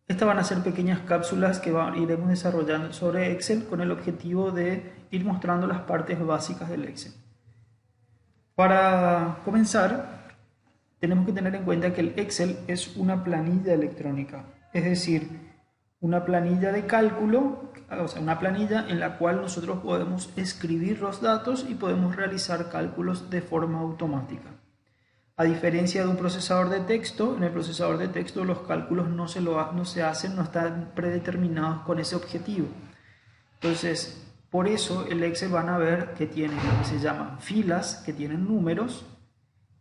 Estas van a ser pequeñas cápsulas que iremos desarrollando sobre Excel con el objetivo de ir mostrando las partes básicas del Excel. Para comenzar, tenemos que tener en cuenta que el Excel es una planilla electrónica, es decir, una planilla de cálculo, o sea, una planilla en la cual nosotros podemos escribir los datos y podemos realizar cálculos de forma automática. A diferencia de un procesador de texto, en el procesador de texto los cálculos no se hacen, no están predeterminados con ese objetivo. Entonces, por eso el Excel van a ver que tiene lo que se llaman filas, que tienen números,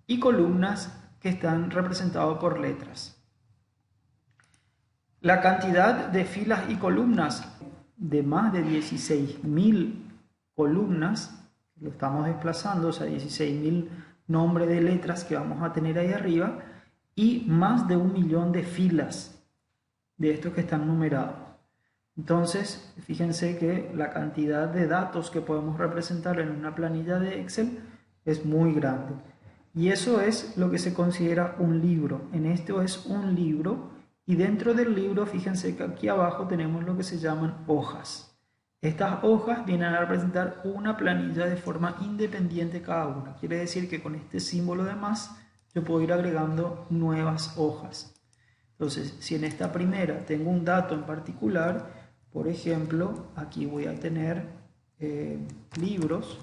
y columnas que están representadas por letras. La cantidad de filas y columnas de más de 16.000 columnas, lo estamos desplazando, o sea, 16.000 nombres de letras que vamos a tener ahí arriba, y más de 1.000.000 de filas de estos que están numerados. Entonces, fíjense que la cantidad de datos que podemos representar en una planilla de Excel es muy grande. Y eso es lo que se considera un libro. En esto es un libro. Y dentro del libro, fíjense que aquí abajo tenemos lo que se llaman hojas. Estas hojas vienen a representar una planilla de forma independiente cada una. Quiere decir que con este símbolo de más, yo puedo ir agregando nuevas hojas. Entonces, si en esta primera tengo un dato en particular, por ejemplo, aquí voy a tener libros.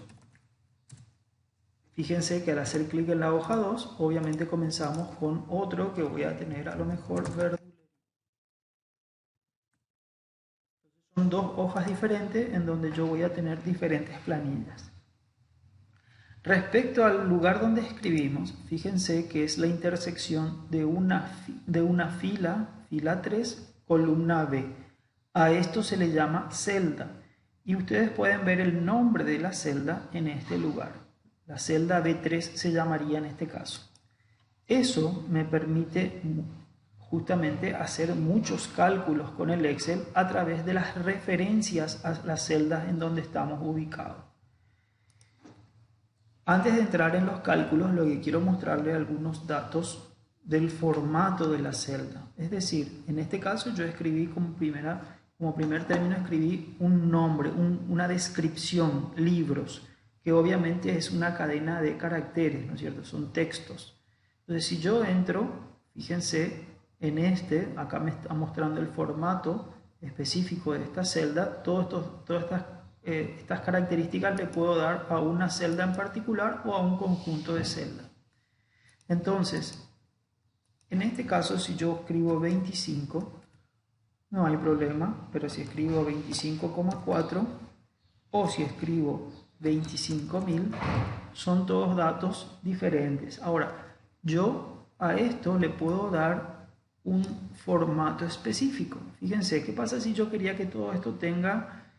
Fíjense que al hacer clic en la hoja 2, obviamente comenzamos con otro que voy a tener a lo mejor verde. Son dos hojas diferentes en donde yo voy a tener diferentes planillas. Respecto al lugar donde escribimos, fíjense que es la intersección de una fila, fila 3, columna B. A esto se le llama celda y ustedes pueden ver el nombre de la celda en este lugar. La celda B3 se llamaría en este caso. Eso me permite justamente hacer muchos cálculos con el Excel a través de las referencias a las celdas en donde estamos ubicados. Antes de entrar en los cálculos, lo que quiero mostrarles algunos datos del formato de la celda. Es decir, en este caso yo escribí como primer término, escribí un nombre, una descripción, libros, que obviamente es una cadena de caracteres, ¿no es cierto? Son textos. Entonces, si yo entro, fíjense, en acá me está mostrando el formato específico de esta celda, todas estas características le puedo dar a una celda en particular o a un conjunto de celdas. Entonces, en este caso, si yo escribo 25, no hay problema, pero si escribo 25,4 o si escribo 25.000, son todos datos diferentes. Ahora, yo a esto le puedo dar un formato específico. Fíjense, ¿qué pasa si yo quería que todo esto tenga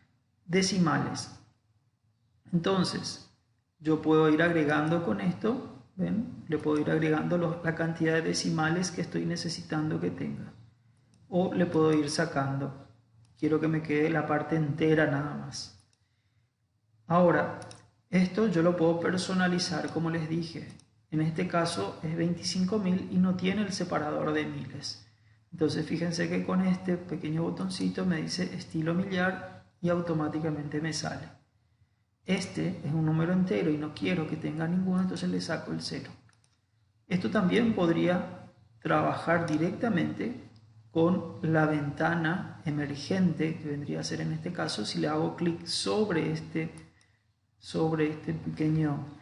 decimales? Entonces, yo puedo ir agregando con esto, ¿ven? Le puedo ir agregando la cantidad de decimales que estoy necesitando que tenga. O le puedo ir sacando. Quiero que me quede la parte entera nada más. Ahora, esto yo lo puedo personalizar como les dije. En este caso es 25.000 y no tiene el separador de miles. Entonces fíjense que con este pequeño botoncito me dice estilo millar y automáticamente me sale. Este es un número entero y no quiero que tenga ninguno, entonces le saco el 0. Esto también podría trabajar directamente con la ventana emergente, que vendría a ser en este caso, si le hago clic sobre este pequeño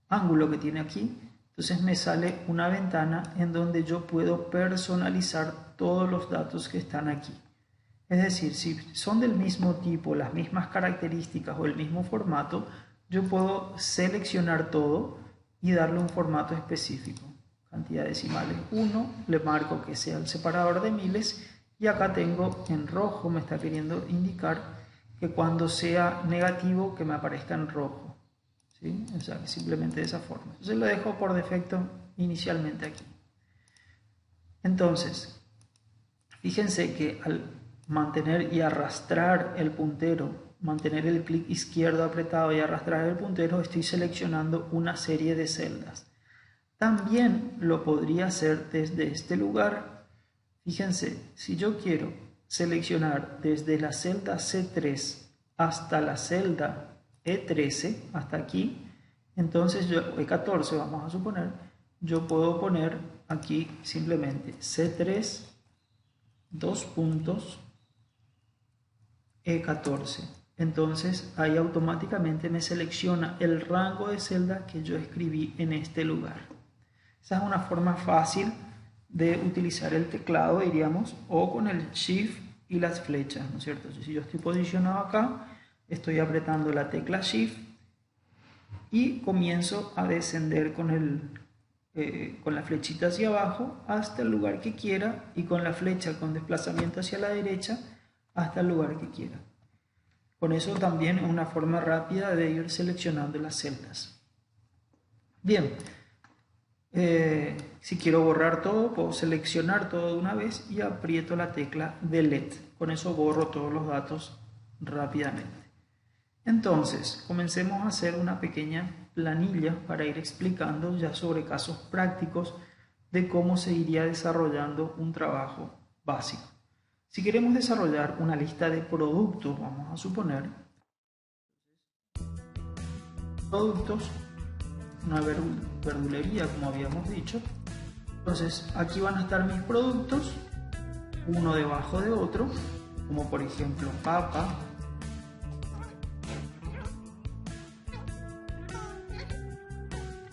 ángulo que tiene aquí, entonces me sale una ventana en donde yo puedo personalizar todos los datos que están aquí. Es decir, si son del mismo tipo, las mismas características o el mismo formato, yo puedo seleccionar todo y darle un formato específico. Cantidad decimales 1, le marco que sea el separador de miles y acá tengo en rojo, me está queriendo indicar que cuando sea negativo que me aparezca en rojo. ¿Sí? O sea, simplemente de esa forma. Entonces lo dejo por defecto inicialmente aquí. Entonces, fíjense que al mantener y arrastrar el puntero, mantener el clic izquierdo apretado y arrastrar el puntero, estoy seleccionando una serie de celdas. También lo podría hacer desde este lugar. Fíjense, si yo quiero seleccionar desde la celda C3 hasta la celda E13, hasta aquí, entonces yo, E14 vamos a suponer, yo puedo poner aquí simplemente C3, dos puntos, E14. Entonces ahí automáticamente me selecciona el rango de celda que yo escribí en este lugar. Esa es una forma fácil de utilizar el teclado, diríamos, o con el Shift y las flechas, ¿no es cierto? Si yo estoy posicionado acá, estoy apretando la tecla Shift y comienzo a descender con la flechita hacia abajo hasta el lugar que quiera, y con la flecha con desplazamiento hacia la derecha hasta el lugar que quiera. Con eso también es una forma rápida de ir seleccionando las celdas. Bien, si quiero borrar todo, puedo seleccionar todo de una vez y aprieto la tecla Delete. Con eso borro todos los datos rápidamente. Entonces, comencemos a hacer una pequeña planilla para ir explicando ya sobre casos prácticos de cómo se iría desarrollando un trabajo básico. Si queremos desarrollar una lista de productos, vamos a suponer productos, una verdulería como habíamos dicho. Entonces aquí van a estar mis productos, uno debajo de otro, como por ejemplo papa,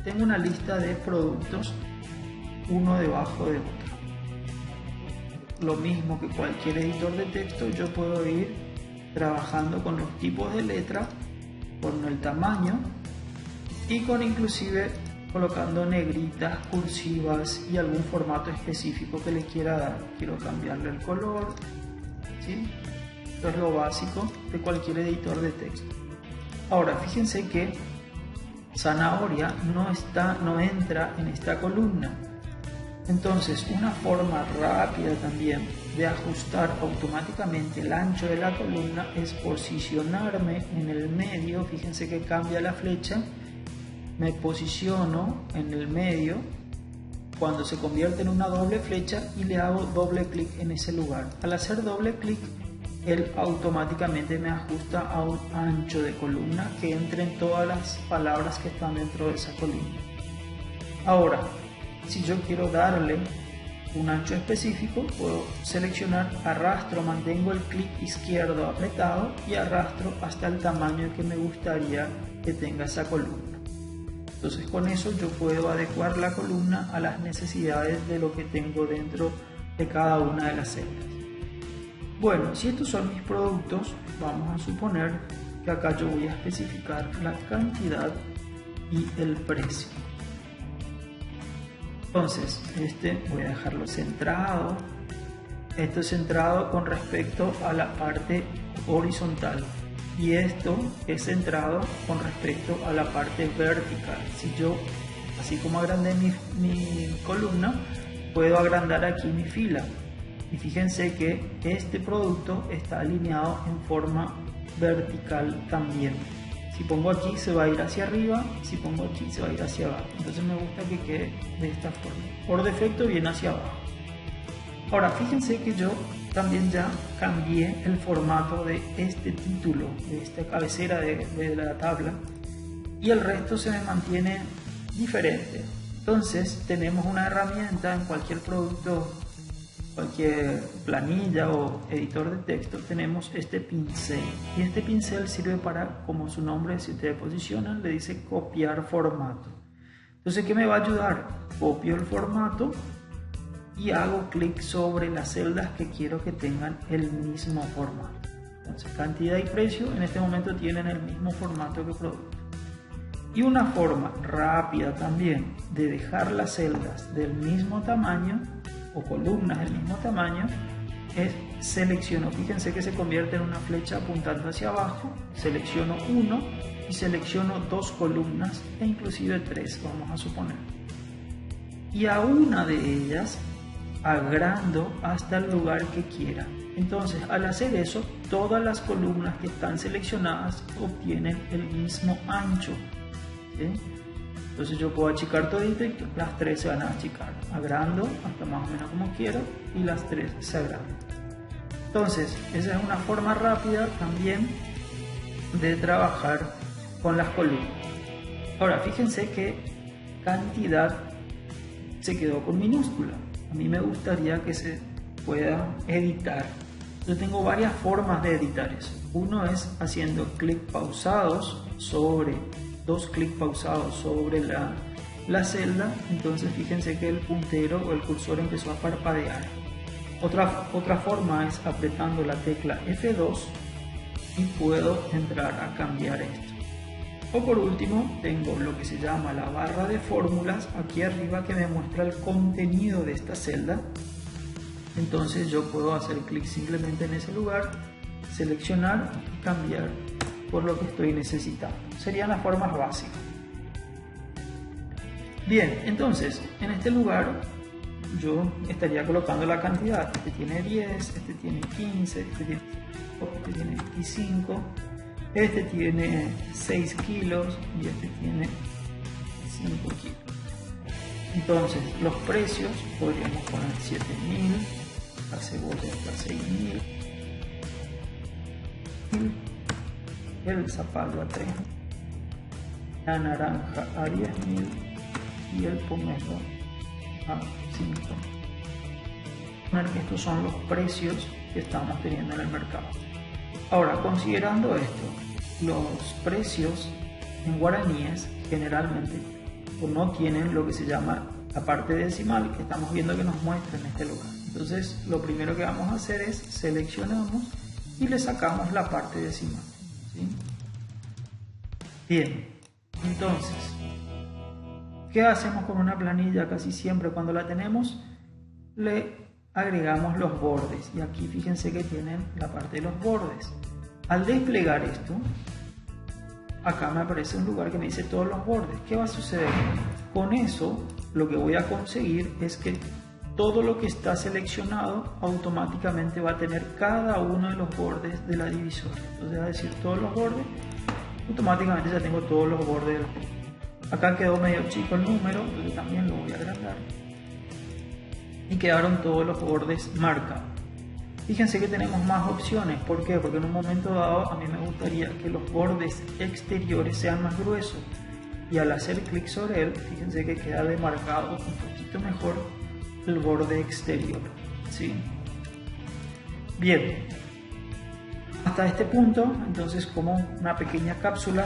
tengo una lista de productos uno debajo de otro. Lo mismo que cualquier editor de texto, yo puedo ir trabajando con los tipos de letra, con el tamaño y con inclusive colocando negritas, cursivas y algún formato específico que le quiera dar. Quiero cambiarle el color, ¿sí? Esto es lo básico de cualquier editor de texto. Ahora fíjense que zanahoria no entra en esta columna. Entonces, una forma rápida también de ajustar automáticamente el ancho de la columna es posicionarme en el medio. Fíjense que cambia la flecha, me posiciono en el medio cuando se convierte en una doble flecha y le hago doble clic en ese lugar. Al hacer doble clic, él automáticamente me ajusta a un ancho de columna que entren todas las palabras que están dentro de esa columna. Ahora, si yo quiero darle un ancho específico, puedo seleccionar, arrastro, mantengo el clic izquierdo apretado y arrastro hasta el tamaño que me gustaría que tenga esa columna. Entonces con eso yo puedo adecuar la columna a las necesidades de lo que tengo dentro de cada una de las celdas. Bueno, si estos son mis productos, vamos a suponer que acá yo voy a especificar la cantidad y el precio. Entonces, voy a dejarlo centrado. Esto es centrado con respecto a la parte horizontal. Y esto es centrado con respecto a la parte vertical. Si yo, así como agrandé mi columna, puedo agrandar aquí mi fila. Y fíjense que este producto está alineado en forma vertical también. Si pongo aquí se va a ir hacia arriba, si pongo aquí se va a ir hacia abajo. Entonces me gusta que quede de esta forma. Por defecto viene hacia abajo. Ahora fíjense que yo también ya cambié el formato de este título, de esta cabecera de la tabla, y el resto se me mantiene diferente. Entonces tenemos una herramienta en cualquier producto, cualquier planilla o editor de texto, tenemos este pincel, y este pincel sirve para, como su nombre, si ustedes posicionan, le dice copiar formato. Entonces, ¿qué me va a ayudar? Copio el formato y hago clic sobre las celdas que quiero que tengan el mismo formato. Entonces, cantidad y precio en este momento tienen el mismo formato que producto. Y una forma rápida también de dejar las celdas del mismo tamaño o columnas del mismo tamaño es selecciono, fíjense que se convierte en una flecha apuntando hacia abajo, selecciono uno y selecciono dos columnas e inclusive tres, vamos a suponer, y a una de ellas agrando hasta el lugar que quiera. Entonces, al hacer eso, todas las columnas que están seleccionadas obtienen el mismo ancho, ¿sí? Entonces yo puedo achicar todito y las 3 se van a achicar. Agrando hasta más o menos como quiero y las 3 se agrandan. Entonces, esa es una forma rápida también de trabajar con las columnas. Ahora, fíjense que cantidad se quedó con minúscula. A mí me gustaría que se pueda editar. Yo tengo varias formas de editar eso. Uno es haciendo clic pausados sobre, 2 clics pausados sobre la celda. Entonces fíjense que el puntero o el cursor empezó a parpadear. Otra forma es apretando la tecla F2 y puedo entrar a cambiar esto. O por último tengo lo que se llama la barra de fórmulas aquí arriba que me muestra el contenido de esta celda. Entonces yo puedo hacer clic simplemente en ese lugar, seleccionar y cambiar por lo que estoy necesitando. Serían las formas básicas. Bien, entonces en este lugar yo estaría colocando la cantidad. Este tiene 10, este tiene 15, este tiene 25, este tiene 6 kilos y este tiene 5 kilos. Entonces los precios podríamos poner 7.000, la cebolla está 6.000, el zapallo a 3.000, la naranja a 10.000 y el pomelo a 5.000. Estos son los precios que estamos teniendo en el mercado. Ahora, considerando esto, los precios en guaraníes generalmente no tienen lo que se llama la parte decimal que estamos viendo que nos muestra en este lugar. Entonces lo primero que vamos a hacer es seleccionamos y le sacamos la parte decimal, ¿sí? Bien, entonces ¿qué hacemos con una planilla? Casi siempre cuando la tenemos le agregamos los bordes y aquí fíjense que tienen la parte de los bordes. Al desplegar esto, acá me aparece un lugar que me dice todos los bordes. ¿Qué va a suceder? Con eso lo que voy a conseguir es que todo lo que está seleccionado automáticamente va a tener cada uno de los bordes de la divisoria. Entonces va a decir todos los bordes, automáticamente ya tengo todos los bordes. Acá quedó medio chico el número, yo también lo voy a agrandar. Y quedaron todos los bordes marcados. Fíjense que tenemos más opciones. ¿Por qué? Porque en un momento dado a mí me gustaría que los bordes exteriores sean más gruesos. Y al hacer clic sobre él, fíjense que queda demarcado un poquito mejor el borde exterior, ¿sí? Bien. Hasta este punto, entonces, como una pequeña cápsula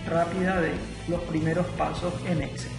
rápida de los primeros pasos en Excel.